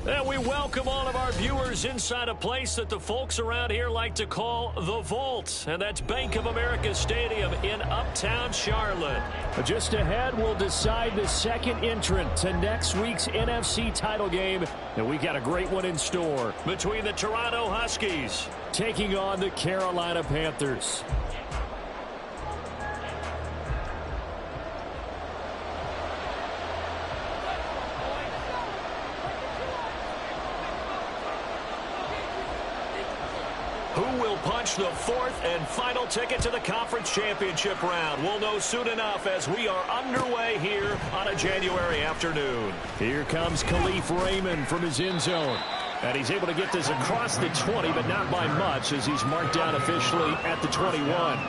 And we welcome all of our viewers inside a place that the folks around here like to call the Vault. And that's Bank of America Stadium in Uptown Charlotte. Just ahead, we'll decide the second entrant to next week's NFC title game. And we got a great one in store between the Toronto Huskies taking on the Carolina Panthers. Who will punch the fourth and final ticket to the conference championship round? We'll know soon enough as we are underway here on a January afternoon. Here comes Khalif Raymond from his end zone. And he's able to get this across the 20, but not by much as he's marked down officially at the 21.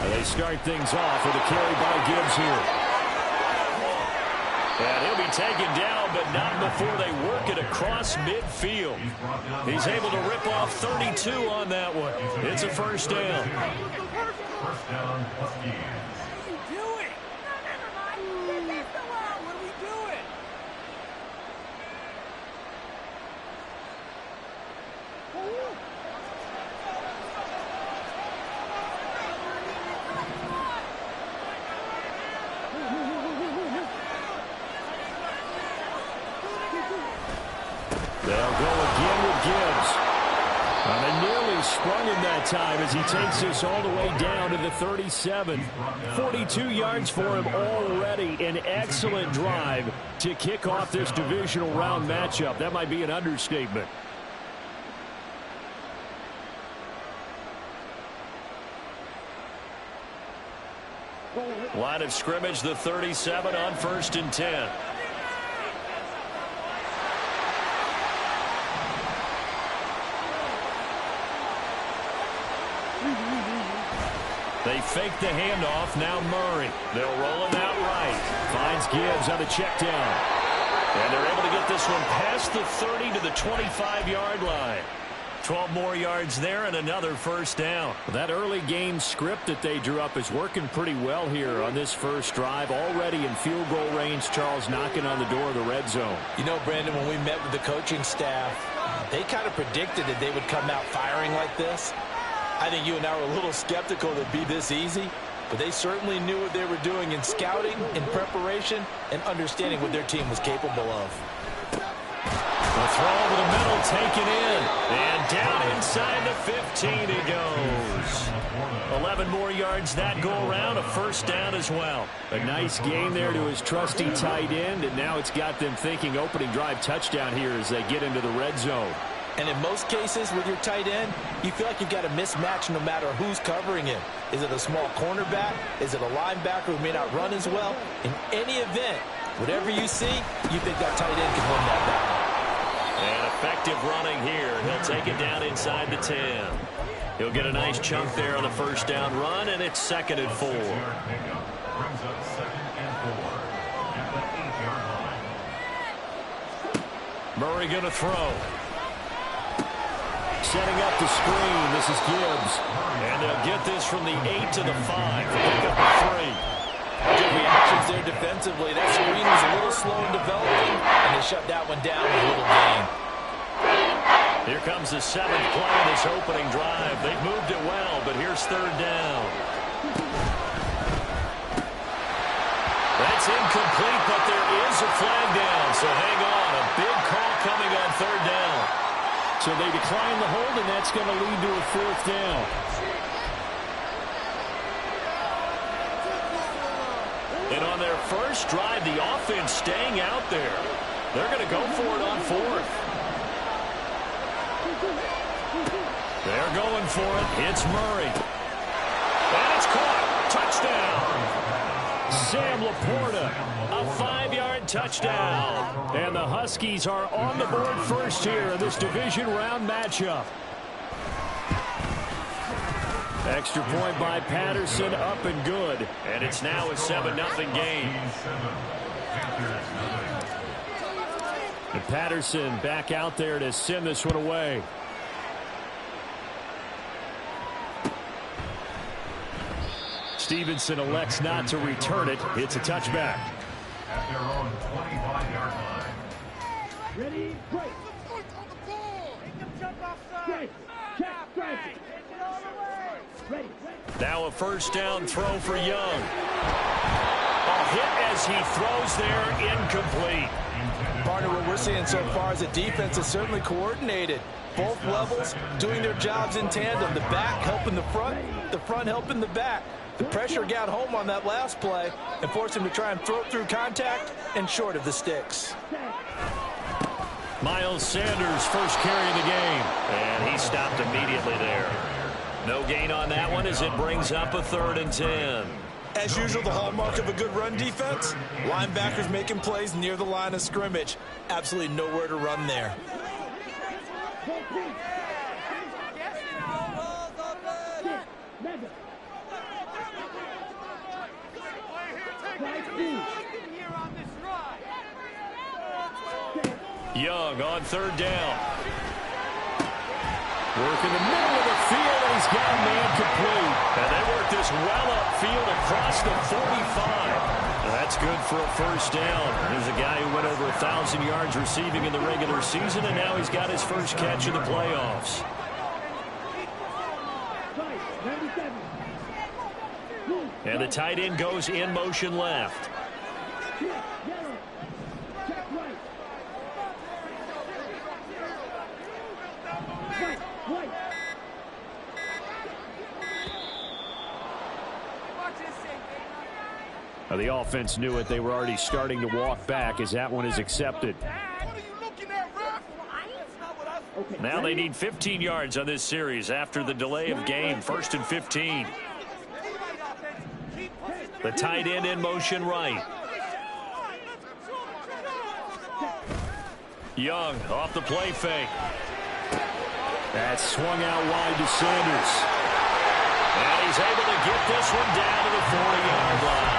They start things off with a carry by Gibbs here. And he'll be taken down, but not before they work it across midfield. He's able to rip off 32 on that one. It's a first down. First down, Huskies. They'll go again with Gibbs. And they nearly sprung him that time as he takes this all the way down to the 37. 42 yards for him already. An excellent drive to kick off this divisional round matchup. That might be an understatement. Line of scrimmage, the 37 on 1st and 10. They fake the handoff. Now Murray. They'll roll him out right. Finds Gibbs on the check down. And they're able to get this one past the 30 to the 25-yard line. 12 more yards there and another first down. That early game script that they drew up is working pretty well here on this first drive. Already in field goal range, Charles knocking on the door of the red zone. You know, Brandon, when we met with the coaching staff, they kind of predicted that they would come out firing like this. I think you and I were a little skeptical that it'd be this easy, but they certainly knew what they were doing in scouting, in preparation, and understanding what their team was capable of. The throw over the middle taken in, and down inside the 15 he goes. 11 more yards that go around, a first down as well. A nice gain there to his trusty tight end, and now it's got them thinking opening drive touchdown here as they get into the red zone. And in most cases with your tight end, you feel like you've got a mismatch no matter who's covering him. Is it a small cornerback? Is it a linebacker who may not run as well? In any event, whatever you see, you think that tight end can win that battle. And effective running here. He'll take it down inside the 10. He'll get a nice chunk there on the first down run, and it's 2nd and 4. Brings up 2nd and 4 at the 8-yard line. Murray going to throw. Setting up the screen. This is Gibbs. And they'll get this from the 8 to the 5. Pick up the 3. Good reactions there defensively. That screen was a little slow in developing, and they shut that one down with a little gain. Here comes the 7th play of this opening drive. They've moved it well, but here's 3rd down. That's incomplete, but there is a flag down, so hang on. A big call coming on 3rd down. So they decline the hold, and that's going to lead to a 4th down. And on their first drive, the offense staying out there. They're going to go for it on 4th. They're going for it. It's Murray. And it's caught. Touchdown. Sam Laporta, a 5-yard touchdown. And the Huskies are on the board first here in this division round matchup. Extra point by Patterson, up and good. And it's now a 7-0 game. And Patterson back out there to send this one away. Stevenson elects not to return it. It's a touchback. At their own 25-yard line. Ready, break. Ready. Now a first down throw for Young. A hit as he throws there, incomplete. Partner, what we're seeing so far is the defense is certainly coordinated. Both levels doing their jobs in tandem. The back helping the front helping the back. The pressure got home on that last play and forced him to try and throw it through contact and short of the sticks. Miles Sanders first carry of the game. And he stopped immediately there. No gain on that one as it brings up a 3rd and 10. As usual, the hallmark of a good run defense, linebackers making plays near the line of scrimmage. Absolutely nowhere to run there. Young on 3rd down. Work in the middle of the field, and he's got a man complete. And they work this well upfield across the 45. That's good for a first down. There's a guy who went over 1,000 yards receiving in the regular season, and now he's got his first catch in the playoffs. And the tight end goes in motion left. The offense knew it. They were already starting to walk back as that one is accepted. Now they need 15 yards on this series after the delay of game. 1st and 15. The tight end in motion right. Young off the play fake. That's swung out wide to Sanders. And he's able to get this one down to the 40-yard line.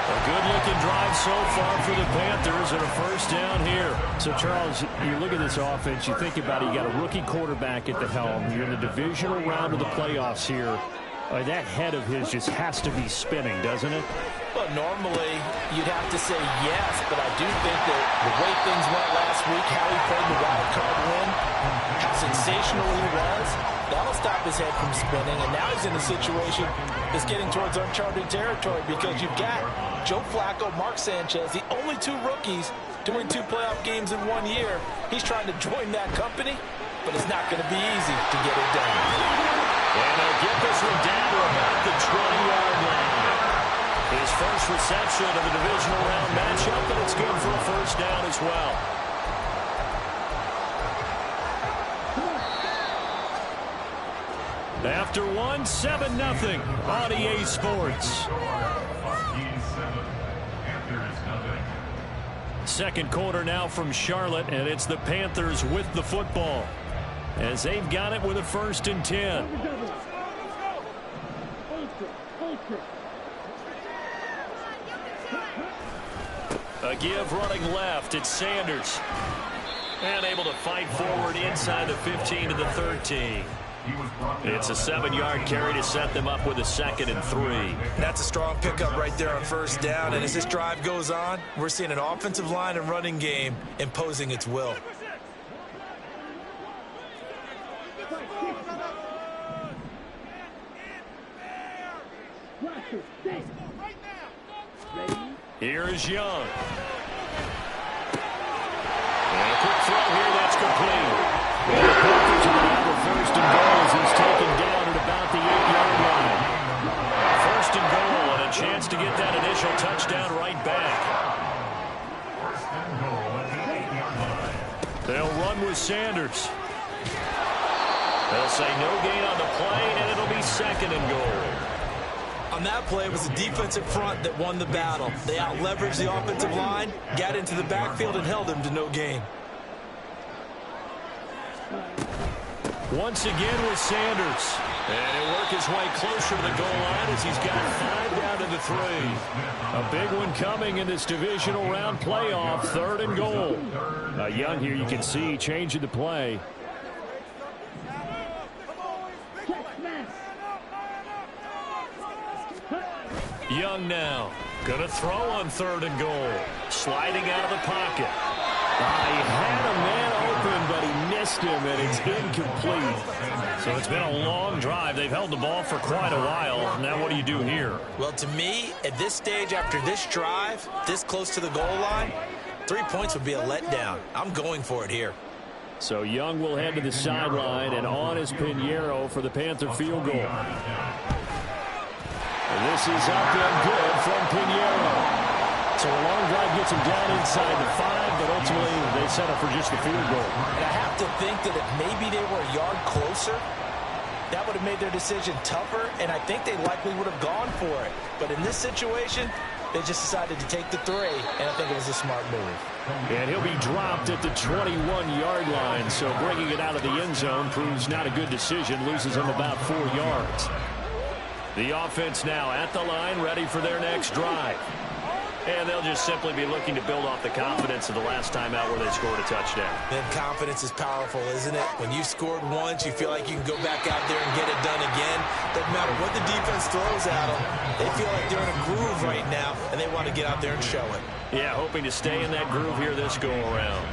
A good-looking drive so far for the Panthers and a first down here. So, Charles, you look at this offense, you think about it, you got a rookie quarterback at the helm. You're in the divisional round of the playoffs here. That head of his just has to be spinning, doesn't it? Well, normally you'd have to say yes, but I do think that the way things went last week, how he played the wild card win, how sensational he was, that'll stop his head from spinning. And now he's in a situation that's getting towards uncharted territory because you've got Joe Flacco, Mark Sanchez, the only 2 rookies doing 2 playoff games in 1 year. He's trying to join that company, but it's not going to be easy to get it done. And they'll get this one down to about the 20-yard line. His first reception of the divisional round matchup, and it's good for a first down as well. After 1, 7-0 on EA Sports. Second quarter now from Charlotte, and it's the Panthers with the football as they've got it with a 1st and 10. A give running left. It's Sanders. And able to fight forward inside the 15 to the 13. It's a 7-yard carry to set them up with a 2nd and 3. That's a strong pickup right there on first down. And as this drive goes on, we're seeing an offensive line and running game imposing its will. Here is Young. And a quick throw here, that's complete. And the Panthers are now with 1st and goal as he's taken down at about the 8-yard line. 1st and goal and a chance to get that initial touchdown right back. They'll run with Sanders. They'll say no gain on the play, and it'll be 2nd and goal. On that play, it was the defensive front that won the battle. They out-leveraged the offensive line, got into the backfield, and held him to no gain. Once again with Sanders. And he'll work his way closer to the goal line as he's got 5 down to the 3. A big one coming in this divisional round playoff, 3rd and goal. Young here, you can see changing the play. Young now. Going to throw on 3rd and goal. Sliding out of the pocket. He had a man open, but he missed him, and it's incomplete. So it's been a long drive. They've held the ball for quite a while. Now what do you do here? Well, to me, at this stage after this drive, this close to the goal line, 3 points would be a letdown. I'm going for it here. So Young will head to the sideline, and on is Pinheiro for the Panther field goal. And this is up and good from Pinheiro. So a long drive gets him down inside the 5, but ultimately they settle for just the field goal. And I have to think that if maybe they were a yard closer, that would have made their decision tougher, and I think they likely would have gone for it. But in this situation, they just decided to take the 3, and I think it was a smart move. And he'll be dropped at the 21-yard line, so bringing it out of the end zone proves not a good decision, loses him about 4 yards. The offense now at the line, ready for their next drive. And they'll just simply be looking to build off the confidence of the last time out where they scored a touchdown. Then confidence is powerful, isn't it? When you scored once, you feel like you can go back out there and get it done again. Doesn't matter what the defense throws at them. They feel like they're in a groove right now, and they want to get out there and show it. Yeah, hoping to stay in that groove here this go-around.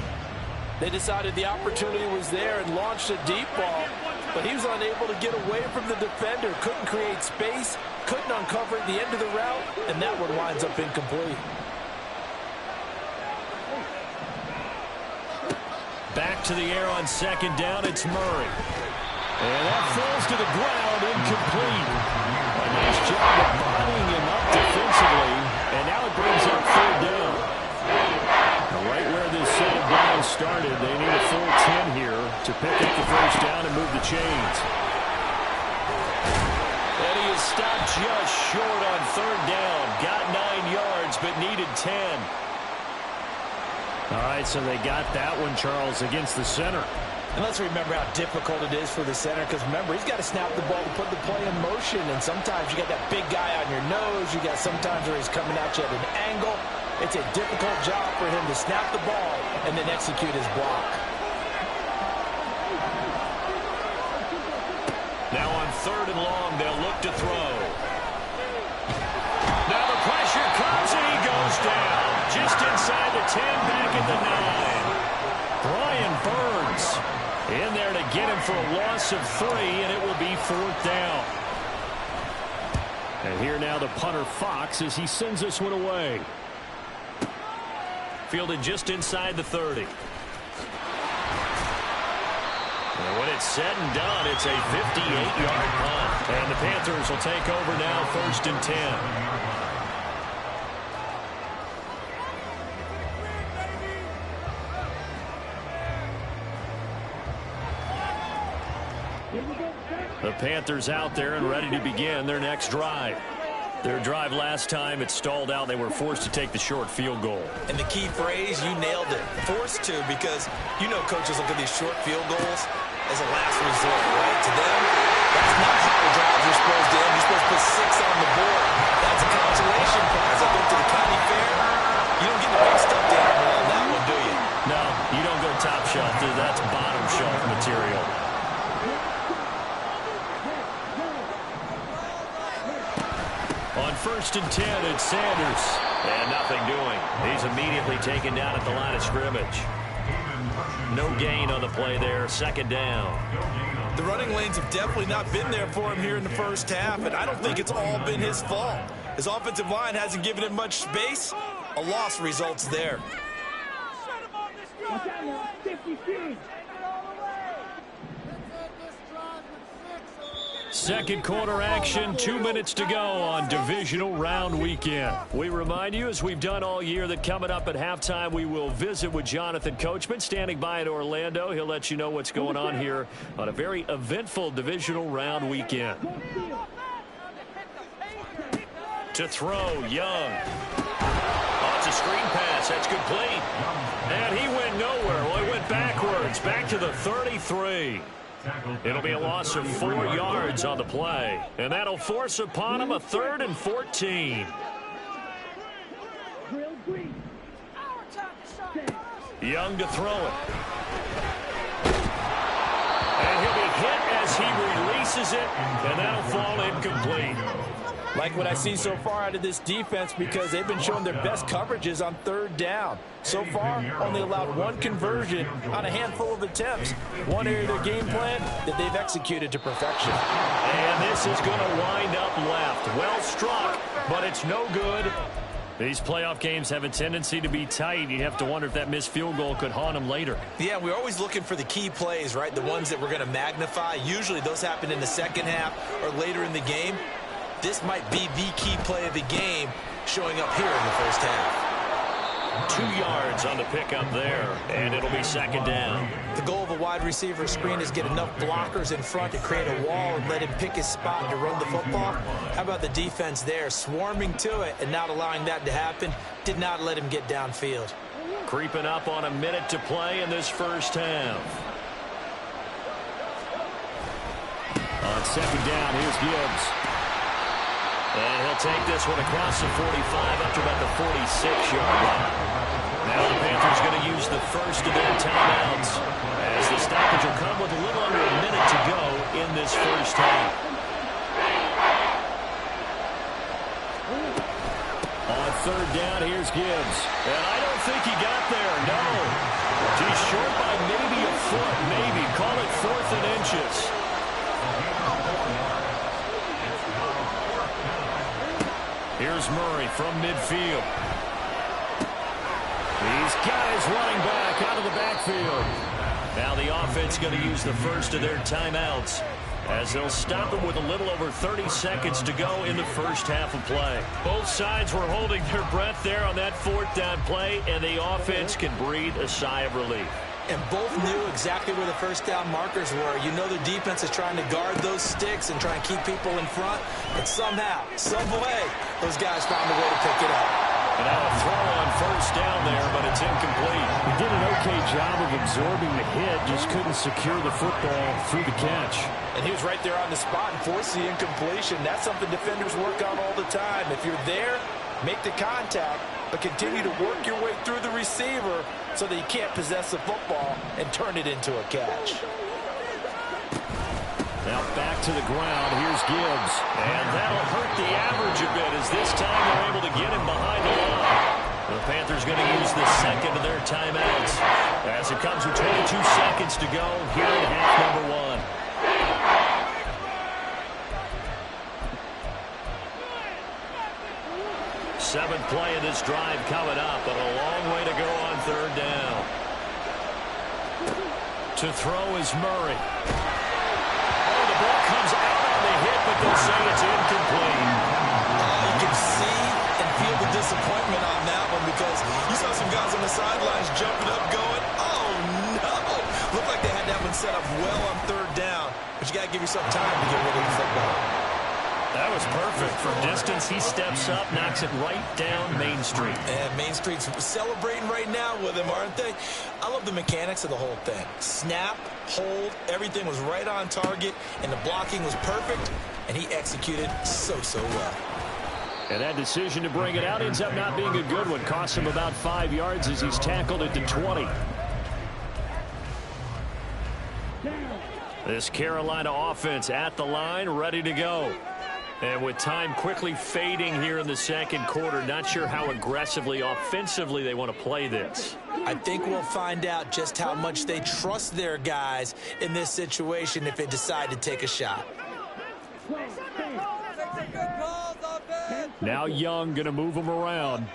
They decided the opportunity was there and launched a deep ball, but he was unable to get away from the defender, couldn't create space, couldn't uncover at the end of the route, and that one winds up incomplete. Back to the air on 2nd down, it's Murray. And that falls to the ground, incomplete. A nice job of bodying him up defensively, and now it brings up 3rd down. Right where this set of down started, they need a full 10 here to pick up the 1st down and move the chains. And he is stopped just short on 3rd down. Got 9 yards, but needed 10. All right, so they got that one, Charles, against the center. And let's remember how difficult it is for the center, because remember, he's got to snap the ball to put the play in motion, and sometimes you got that big guy on your nose. You got sometimes where he's coming at you at an angle. It's a difficult job for him to snap the ball and then execute his block. Now on 3rd and long, they'll look to throw. Now the pressure comes, and he goes down. Just inside the 10, back at the 9. Brian Burns in there to get him for a loss of 3, and it will be 4th down. And here now the punter Fox as he sends this one away. Fielded just inside the 30. And when it's said and done, it's a 58-yard punt. And the Panthers will take over now, 1st and 10. The Panthers out there and ready to begin their next drive. Their drive last time, it stalled out. They were forced to take the short field goal. And the key phrase, you nailed it. Forced to, because you know coaches look at these short field goals as a last resort, right? To them, that's not how the drives are supposed to end. You're supposed to put 6 on the board. That's a consolation prize. I go to the county fair. You don't get the big stuffed animal on that one, do you? No, you don't go top shelf. That's bottom shelf material. On 1st and 10, it's Sanders. And nothing doing. He's immediately taken down at the line of scrimmage. No gain on the play there. 2nd down. The running lanes have definitely not been there for him here in the first half, and I don't think it's all been his fault. His offensive line hasn't given him much space. A loss results there. Watch out now, 50 feet. 2nd quarter action, 2 minutes to go on divisional round weekend. We remind you, as we've done all year, that coming up at halftime, we will visit with Jonathan Coachman, standing by in Orlando. He'll let you know what's going on here on a very eventful divisional round weekend. To throw, Young. Oh, it's a screen pass. That's complete. And he went nowhere. Well, he went backwards. Back to the 33. It'll be a loss of 4 yards on the play. And that'll force upon him a 3rd and 14. Young to throw it. And he'll be hit as he releases it. And that'll fall incomplete. Like what I see so far out of this defense, because they've been showing their best coverages on 3rd down. So far, only allowed 1 conversion on a handful of attempts. One area of their game plan that they've executed to perfection. And this is going to wind up left. Well struck, but it's no good. These playoff games have a tendency to be tight. You have to wonder if that missed field goal could haunt them later. Yeah, we're always looking for the key plays, right? The ones that we're going to magnify. Usually those happen in the second half or later in the game. This might be the key play of the game showing up here in the first half. 2 yards on the pickup there, and it'll be 2nd down. The goal of a wide receiver screen is get enough blockers in front to create a wall and let him pick his spot to run the football. How about the defense there, swarming to it and not allowing that to happen? Did not let him get downfield. Creeping up on a minute to play in this first half. On 2nd down, here's Gibbs. And he'll take this one across the 45 up to about the 46-yard line. Now the Panthers going to use the first of their timeouts as the stoppage will come with a little under a minute to go in this first half. On 3rd down, here's Gibbs. And I don't think he got there, no. He's short by maybe a foot, maybe. Call it 4th and inches. Here's Murray from midfield. These guys running back out of the backfield. Now the offense going to use the first of their timeouts as they'll stop them with a little over 30 seconds to go in the first half of play. Both sides were holding their breath there on that 4th down play, and the offense can breathe a sigh of relief. And both knew exactly where the first down markers were. You know the defense is trying to guard those sticks and try and keep people in front. And somehow, some way, those guys found a way to pick it up. And now a throw on 1st down there, but it's incomplete. He did an okay job of absorbing the hit, just couldn't secure the football through the catch. And he was right there on the spot and forced the incompletion. That's something defenders work on all the time. If you're there, make the contact, but continue to work your way through the receiver so that you can't possess the football and turn it into a catch. Now back to the ground. Here's Gibbs. And that'll hurt the average a bit as this time they're able to get him behind the line. The Panthers going to use the second of their timeouts as it comes with 22 seconds to go here in half number 1. Seventh play of this drive coming up, but a long way to go on 3rd down. To throw is Murray. Oh, the ball comes out on the hit, but they'll say it's incomplete. You can see and feel the disappointment on that one because you saw some guys on the sidelines jumping up going, oh, no. Looked like they had that one set up well on 3rd down, but you got to give yourself time to get rid of the football. That was perfect. From distance, he steps up, knocks it right down Main Street. And Main Street's celebrating right now with him, aren't they? I love the mechanics of the whole thing. Snap, hold, everything was right on target, and the blocking was perfect, and he executed so well. And that decision to bring it out ends up not being a good one. Costs him about 5 yards as he's tackled at the 20. This Carolina offense at the line, ready to go. And with time quickly fading here in the second quarter, not sure how aggressively, offensively they want to play this. I think we'll find out just how much they trust their guys in this situation if they decide to take a shot. Now Young going to move them around.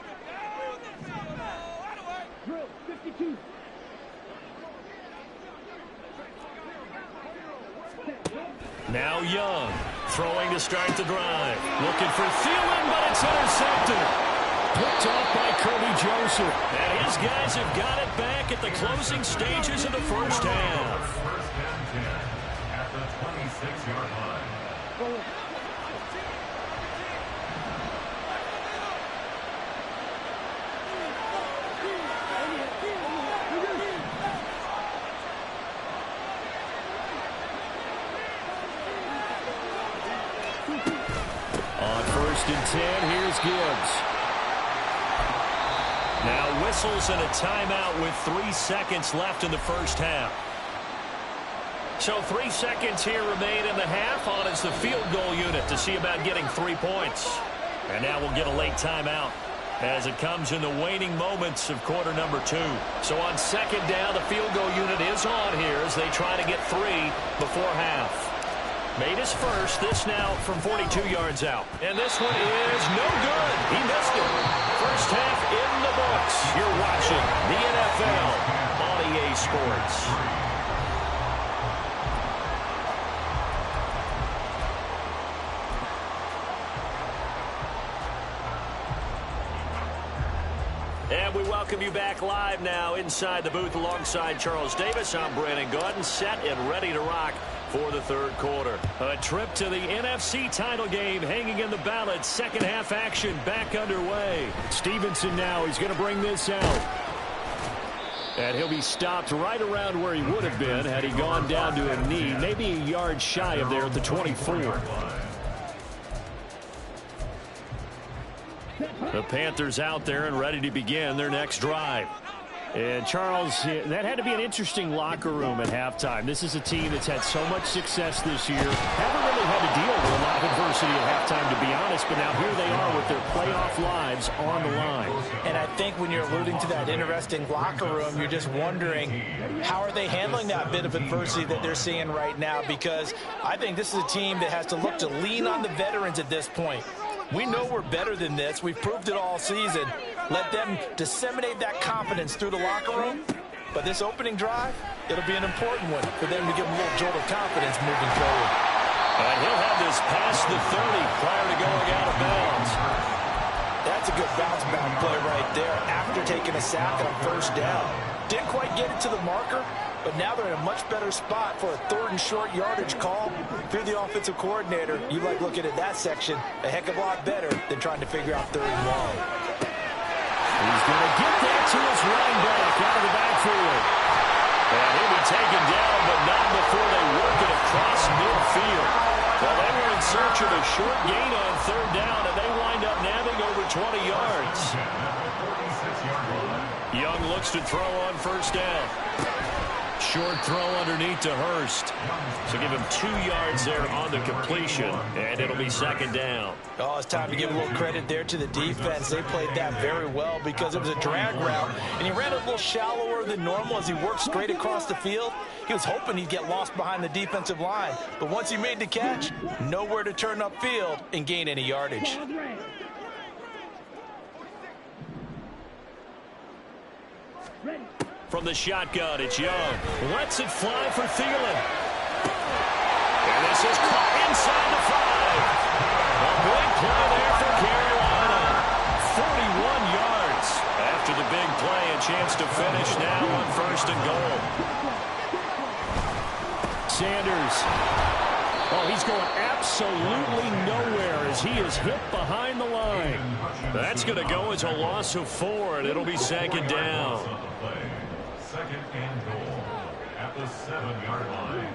Now Young throwing to start the drive. Looking for Thielen, but it's intercepted. Picked off by Kirby Joseph. And his guys have got it back at the closing stages of the first half. First down 10 at the 26-yard line. 1st and 10. Here's Gibbs. Now whistles and a timeout with 3 seconds left in the first half. So 3 seconds here remain in the half. On is the field goal unit to see about getting 3 points. And now we'll get a late timeout as it comes in the waning moments of quarter number 2. So on second down, the field goal unit is on here as they try to get 3 before half. Made his first. This now from 42 yards out. And this one is no good. He missed it. First half in the books. You're watching the NFL on EA Sports. And we welcome you back live now inside the booth alongside Charles Davis. I'm Brandon Gaudin, set and ready to rock for the third quarter. A trip to the NFC title game hanging in the balance. Second half action back underway. Stevenson now, he's going to bring this out. And he'll be stopped right around where he would have been had he gone down to a knee, maybe a yard shy of there at the 24. The Panthers out there and ready to begin their next drive. And, Charles, that had to be an interesting locker room at halftime. This is a team that's had so much success this year. Haven't really had to deal with a lot of adversity at halftime, to be honest, but now here they are with their playoff lives on the line. And I think when you're alluding to that interesting locker room, you're just wondering how are they handling that bit of adversity that they're seeing right now, because I think this is a team that has to look to lean on the veterans at this point. We know we're better than this. We've proved it all season. Let them disseminate that confidence through the locker room. But this opening drive, it'll be an important one for them to give them a little jolt of confidence moving forward. And he'll have this past the 30 prior to going out of bounds. That's a good bounce-back play right there after taking a sack on first down. Didn't quite get it to the marker, but now they're in a much better spot for a third and short yardage call. If you're the offensive coordinator, you like looking at that section a heck of a lot better than trying to figure out third and long. He's going to get that to his running back out of the backfield. And he'll be taken down, but not before they work it across midfield. Well, they were in search of a short gain on third down, and they wind up nabbing over 20 yards. Young looks to throw on first down. Short throw underneath to Hurst. So give him 2 yards there on the completion, and it'll be second down. Oh, it's time to give a little credit there to the defense. They played that very well because it was a drag route, and he ran a little shallower than normal as he worked straight across the field. He was hoping he'd get lost behind the defensive line, but once he made the catch, nowhere to turn upfield and gain any yardage. From the shotgun, it's Young. Lets it fly for Thielen. And this is caught inside the 5. A big play there for Carolina. 41 yards. After the big play, a chance to finish now on first and goal. Sanders. Oh, he's going absolutely nowhere as he is hit behind the line. That's going to go as a loss of 4, and it'll be second down. Second and goal at the 7-yard line.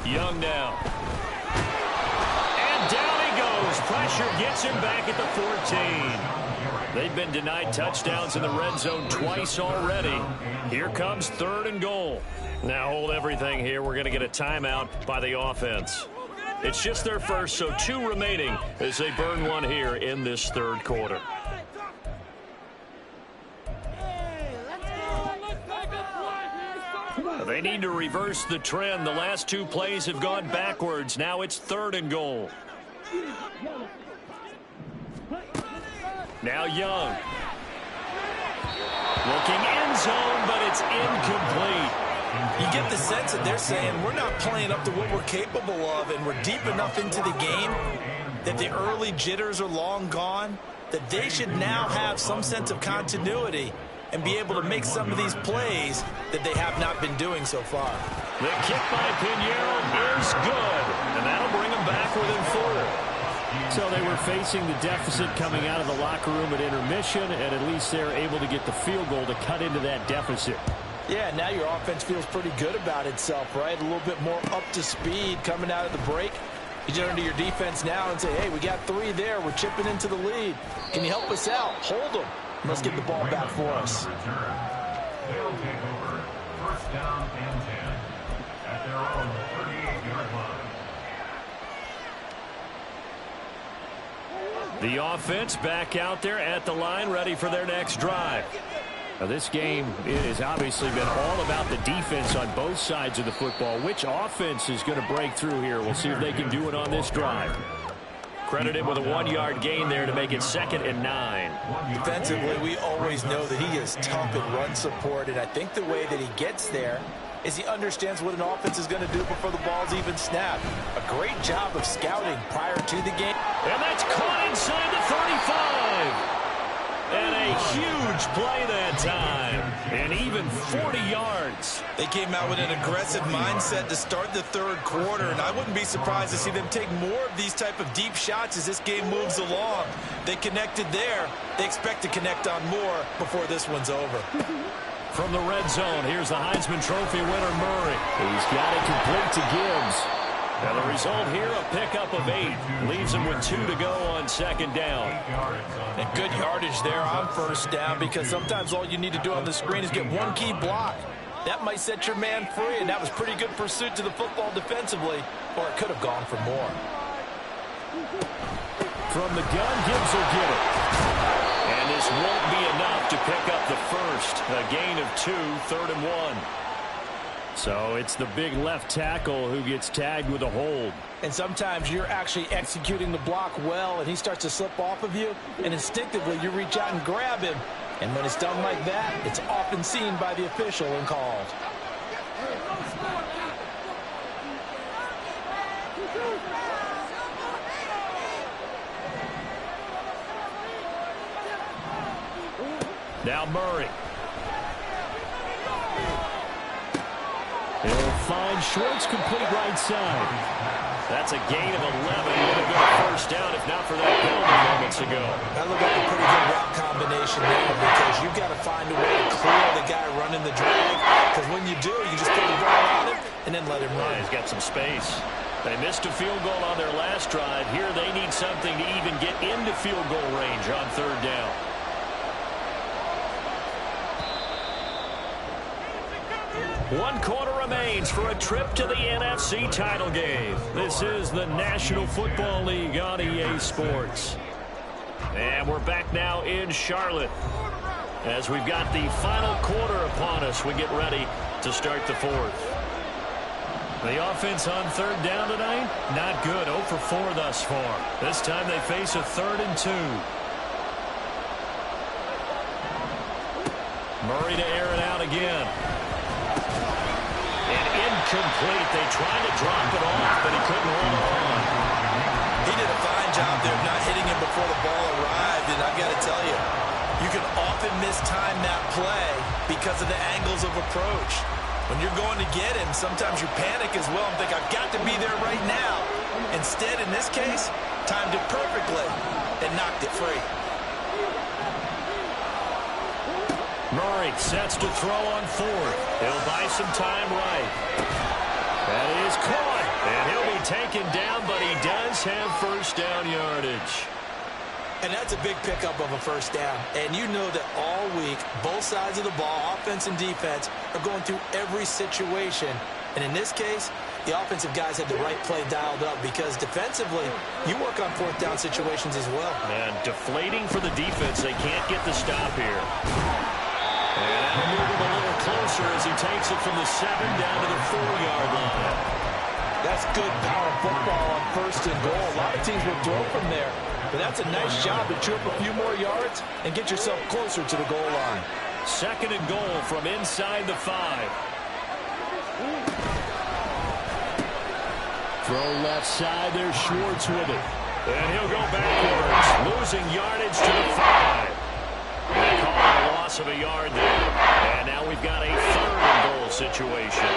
Young now. And down he goes. Pressure gets him back at the 14. They've been denied touchdowns in the red zone twice already. Here comes third and goal. Now hold everything here. We're going to get a timeout by the offense. It's just their first, so 2 remaining as they burn one here in this third quarter. They need to reverse the trend. The last 2 plays have gone backwards. Now it's third and goal. Now Young. Looking end zone, but it's incomplete. You get the sense that they're saying we're not playing up to what we're capable of, and we're deep enough into the game that the early jitters are long gone, that they should now have some sense of continuity and be able to make some of these plays that they have not been doing so far. The kick by Pinheiro is good, and that'll bring them back within 4. So they were facing the deficit coming out of the locker room at intermission, and at least they're able to get the field goal to cut into that deficit. Yeah, now your offense feels pretty good about itself, right? A little bit more up to speed coming out of the break. You turn to your defense now and say, hey, we got 3 there. We're chipping into the lead. Can you help us out? Hold them. Let's get the ball back for us. They'll take over. First down and 10 at their own 38-yard line. The offense back out there at the line, ready for their next drive. Now, this game has obviously been all about the defense on both sides of the football. Which offense is going to break through here? We'll see if they can do it on this drive. Credited with a 1-yard gain there to make it 2nd and 9. Defensively, we always know that he is tough in run support, and I think the way that he gets there is he understands what an offense is going to do before the ball's even snapped. A great job of scouting prior to the game. And that's caught inside the 35. And a huge play that time. And even 40 yards. They came out with an aggressive mindset to start the 3rd quarter, and I wouldn't be surprised to see them take more of these type of deep shots as this game moves along. They connected there. They expect to connect on more before this one's over. From the red zone, here's the Heisman Trophy winner, Murray. He's got it complete to Gibbs. Now the result here, a pickup of 8. Leaves him with 2 to go on 2nd down. And good yardage there on 1st down, because sometimes all you need to do on the screen is get 1 key block. That might set your man free, and that was pretty good pursuit to the football defensively, or it could have gone for more. From the gun, Gibbs will get it. And this won't be enough to pick up the first. A gain of 2, 3rd and 1. So it's the big left tackle who gets tagged with a hold. And sometimes you're actually executing the block well, and he starts to slip off of you, and instinctively you reach out and grab him. And when it's done like that, it's often seen by the official and called. Now Murray. He'll find Schwartz, complete right side. That's a gain of 11. Would have been a first down if not for that penalty moments ago. That looked like a pretty good route combination there, because you've got to find a way to clear the guy running the drag. Because when you do, you just put the ball on him and then let him run. Yeah, he's got some space. They missed a field goal on their last drive. Here they need something to even get into field goal range on 3rd down. One quarter remains for a trip to the NFC title game. This is the National Football League on EA Sports. And we're back now in Charlotte as we've got the final quarter upon us. We get ready to start the 4th. The offense on 3rd down tonight, not good. 0 for 4 thus far. This time they face a 3rd and 2. Murray to air it out again. Incomplete. They tried to drop it off, but he couldn't hold on. He did a fine job there of not hitting him before the ball arrived, and I've got to tell you, you can often mistime that play because of the angles of approach. When you're going to get him, sometimes you panic as well and think, I've got to be there right now. Instead, in this case, timed it perfectly and knocked it free. Murray sets to throw on 4th. He'll buy some time right. That is caught. And he'll be taken down, but he does have first down yardage. And that's a big pickup of a first down. And you know that all week, both sides of the ball, offense and defense, are going through every situation. And in this case, the offensive guys had the right play dialed up, because defensively, you work on 4th down situations as well. And deflating for the defense. They can't get the stop here. And that'll move him a little closer as he takes it from the 7 down to the 4-yard line. That's good power football on 1st and goal. A lot of teams will throw from there. But that's a nice job to trip a few more yards and get yourself closer to the goal line. 2nd and goal from inside the 5. Throw left side. There's Schwartz with it. And he'll go backwards, losing yardage to the 5. They call it a loss of a yard there. And now we've got a 3rd and goal situation.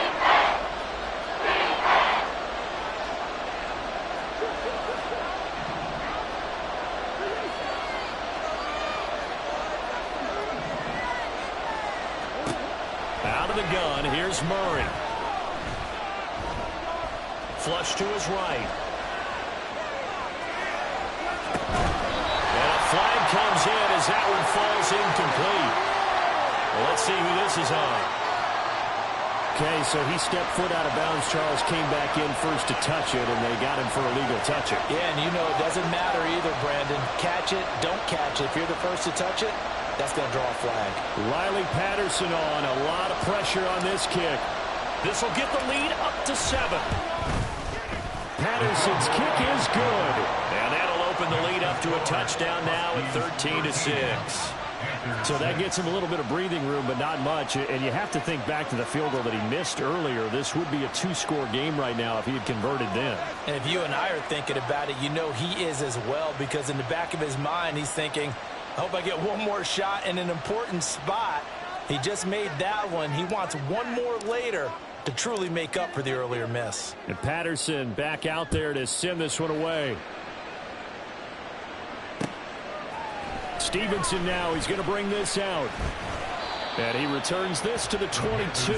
Out of the gun. Here's Murray. Flush to his right. And a flag comes in as that one falls incomplete. Well, let's see who this is on. Okay, so he stepped foot out of bounds. Charles came back in first to touch it, and they got him for a legal touching. Yeah, and you know it doesn't matter either, Brandon. Catch it, don't catch it. If you're the first to touch it, that's going to draw a flag. Riley Patterson on. A lot of pressure on this kick. This will get the lead up to 7. Patterson's kick is good. And that'll open the lead up to a touchdown now at 13-6. So that gets him a little bit of breathing room, but not much. And you have to think back to the field goal that he missed earlier. This would be a 2-score game right now if he had converted then. And if you and I are thinking about it, you know he is as well, because in the back of his mind, he's thinking, I hope I get one more shot in an important spot. He just made that one. He wants one more later to truly make up for the earlier miss. And Patterson back out there to send this one away. Stevenson now, he's going to bring this out. And he returns this to the 22.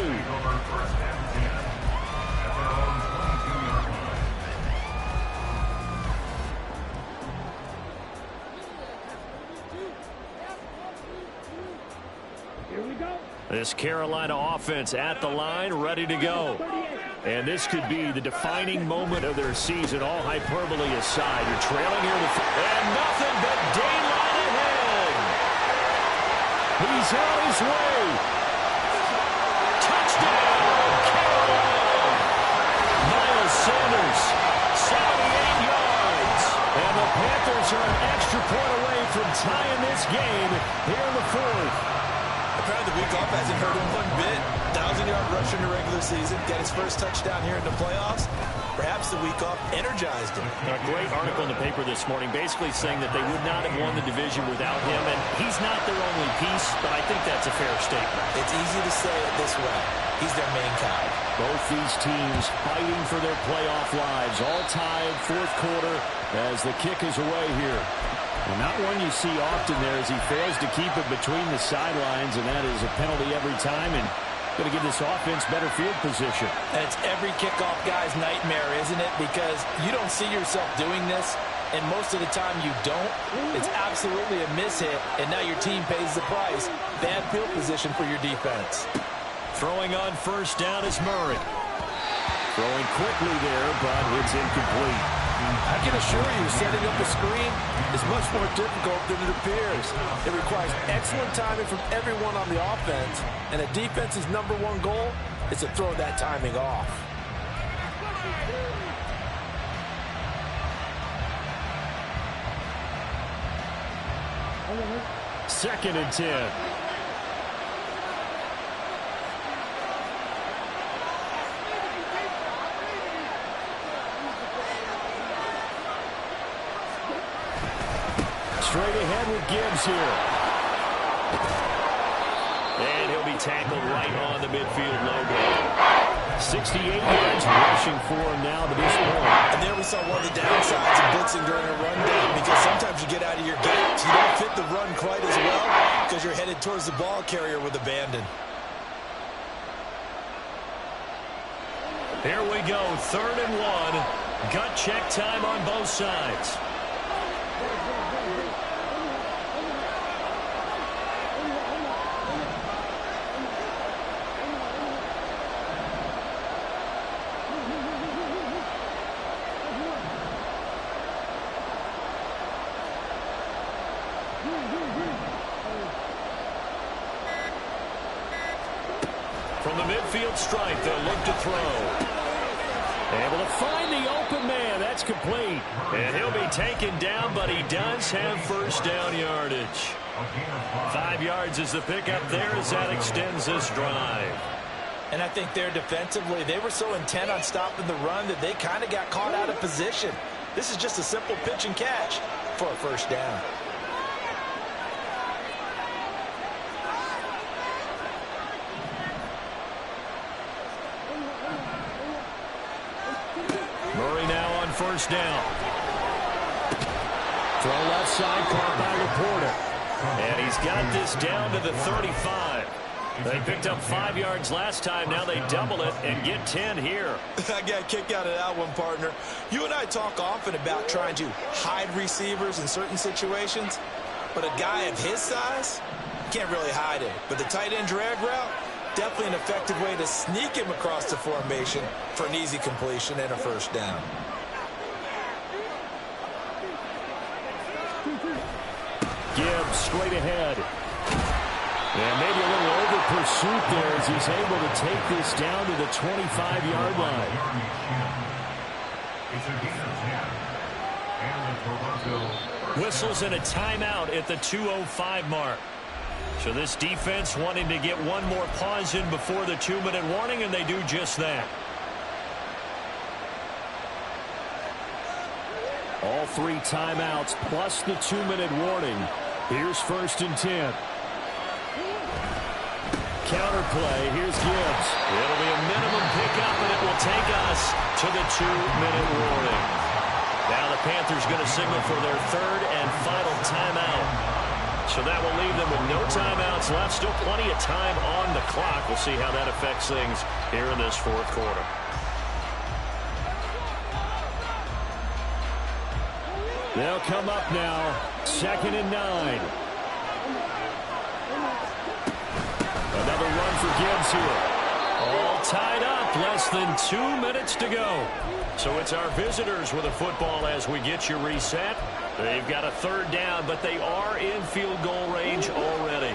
Here we go. This Carolina offense at the line, ready to go. And this could be the defining moment of their season, all hyperbole aside. You're trailing here with... And nothing but daylight ahead. He's on his way. Touchdown, Carolina. Miles Sanders, 78 yards. And the Panthers are an extra point away from tying this game here in the fourth. Apparently the week off hasn't hurt him one bit. 1,000-yard rush in the regular season. Got his first touchdown here in the playoffs. Perhaps the week off energized him. A great article in the paper this morning basically saying that they would not have won the division without him. And he's not their only piece, but I think that's a fair statement. It's easy to say it this way. He's their main guy. Both these teams fighting for their playoff lives. All tied, fourth quarter, as the kick is away here. And not one you see often there as he fails to keep it between the sidelines, and that is a penalty every time, and going to give this offense better field position. And it's every kickoff guy's nightmare, isn't it? Because you don't see yourself doing this, and most of the time you don't. It's absolutely a mishit, and now your team pays the price. Bad field position for your defense. Throwing on first down is Murray. Throwing quickly there, but it's incomplete. I can assure you, setting up a screen is much more difficult than it appears. It requires excellent timing from everyone on the offense, and a defense's #1 goal is to throw that timing off. Second and 10. Straight ahead with Gibbs here. And he'll be tackled right on the midfield logo. 68 yards rushing for him now to this point. And there we saw one of the downsides of blitzing during a run down, because sometimes you get out of your gaps. You don't fit the run quite as well because you're headed towards the ball carrier with abandon. Here we go, 3rd and 1. Gut check time on both sides. From the midfield stripe, they'll look to throw. Able to find the open man. That's complete. And he'll be taken down, but he does have first down yardage. 5 yards is the pickup there as that extends this drive. And I think there defensively, they were so intent on stopping the run that they kind of got caught out of position. This is just a simple pitch and catch for a first down. Murray now on first down. Throw left side, caught by Laporta. And he's got this down to the 35. They picked up 5 yards last time. Now they double it and get 10 here. I got a kick out of that one, partner. You and I talk often about trying to hide receivers in certain situations, but a guy of his size can't really hide it. But the tight end drag route, definitely an effective way to sneak him across the formation for an easy completion and a first down. Gibbs straight ahead. And maybe a little over pursuit there as he's able to take this down to the 25-yard line. It's a gain of 10. And the Toronto Whistles and a timeout at the 2:05 mark. So this defense wanting to get one more pause in before the 2-minute warning, and they do just that. All 3 timeouts plus the 2-minute warning. Here's 1st and 10. Counter play. Here's Gibbs. It'll be a minimum pickup, and it will take us to the 2-minute warning. Now the Panthers going to signal for their 3rd and final timeout. So that will leave them with no timeouts left. Still plenty of time on the clock. We'll see how that affects things here in this 4th quarter. They'll come up now. 2nd and 9. Another run for Gibbs here. All tied up. Less than 2 minutes to go. So it's our visitors with a football as we get you reset. They've got a 3rd down, but they are in field goal range already.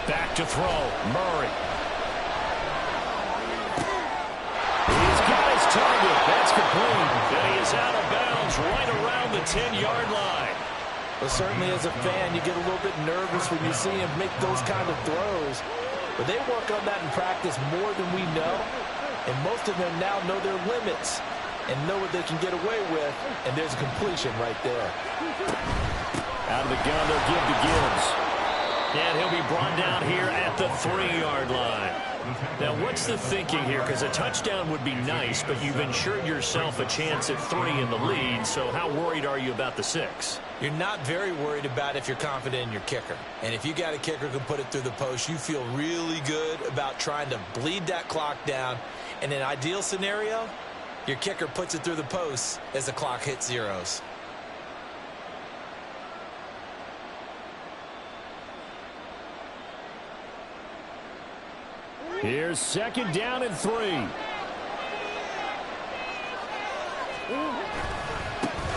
Back to throw. Murray. He's got his target. That's complete. And he is out of bounds right around the 10-yard line. Well, certainly as a fan, you get a little bit nervous when you see him make those kind of throws. But they work on that in practice more than we know. And most of them now know their limits and know what they can get away with. And there's a completion right there. Out of the gun, they'll give to Gibbs. And he'll be brought down here at the 3-yard line. Now, what's the thinking here? Because a touchdown would be nice, but you've ensured yourself a chance at 3 in the lead. So how worried are you about the 6? You're not very worried about if you're confident in your kicker. And if you got a kicker who can put it through the post, you feel really good about trying to bleed that clock down. In an ideal scenario, your kicker puts it through the post as the clock hits zeros. Here's 2nd down and 3.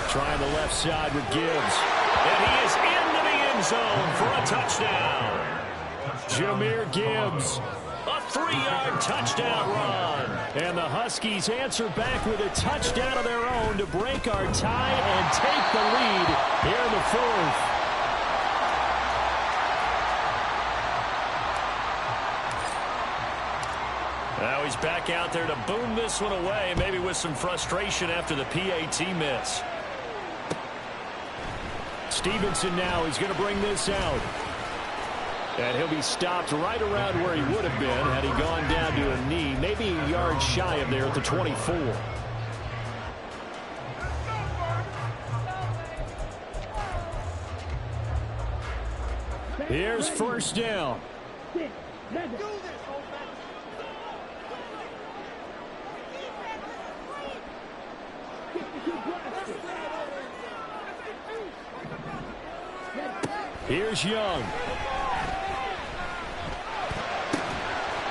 Trying the left side with Gibbs. And he is into the end zone for a touchdown. Jahmyr Gibbs. A 3-yard touchdown run. And the Huskies answer back with a touchdown of their own to break our tie and take the lead here in the 4th. Now he's back out there to boom this one away, maybe with some frustration after the PAT miss. Stevenson now is going to bring this out. And he'll be stopped right around where he would have been had he gone down to a knee, maybe a yard shy of there at the 24. Here's 1st down. Here's Young.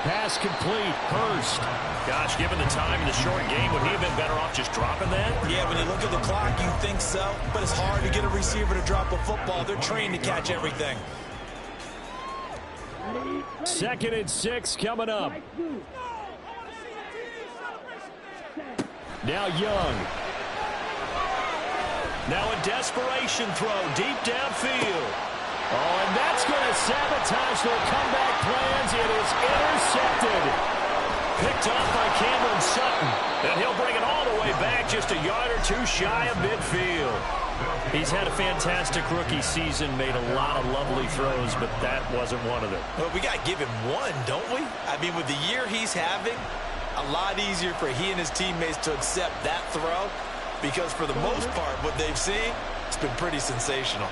Pass complete. Hurst. Gosh, given the time in the short game, would he have been better off just dropping that? Yeah, when you look at the clock, you think so. But it's hard to get a receiver to drop a football. They're trained to catch everything. 2nd and 6 coming up. Now Young. Now a desperation throw deep downfield. Oh, and that's going to sabotage their comeback plans. It is intercepted. Picked off by Cameron Sutton. And he'll bring it all the way back just a yard or two shy of midfield. He's had a fantastic rookie season, made a lot of lovely throws, but that wasn't one of them. Well, we got to give him one, don't we? I mean, with the year he's having, a lot easier for he and his teammates to accept that throw because for the most part, what they've seen, It's been pretty sensational.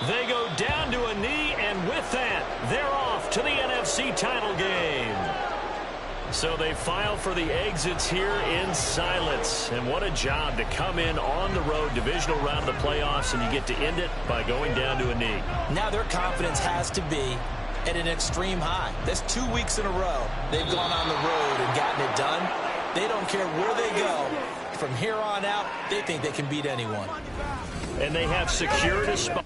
They go down to a knee, and with that, they're off to the NFC title game. So they file for the exits here in silence. And what a job to come in on the road, divisional round of the playoffs, and you get to end it by going down to a knee. Now their confidence has to be at an extreme high. That's 2 weeks in a row they've gone on the road and gotten it done. They don't care where they go. From here on out, they think they can beat anyone. And they have secured a spot.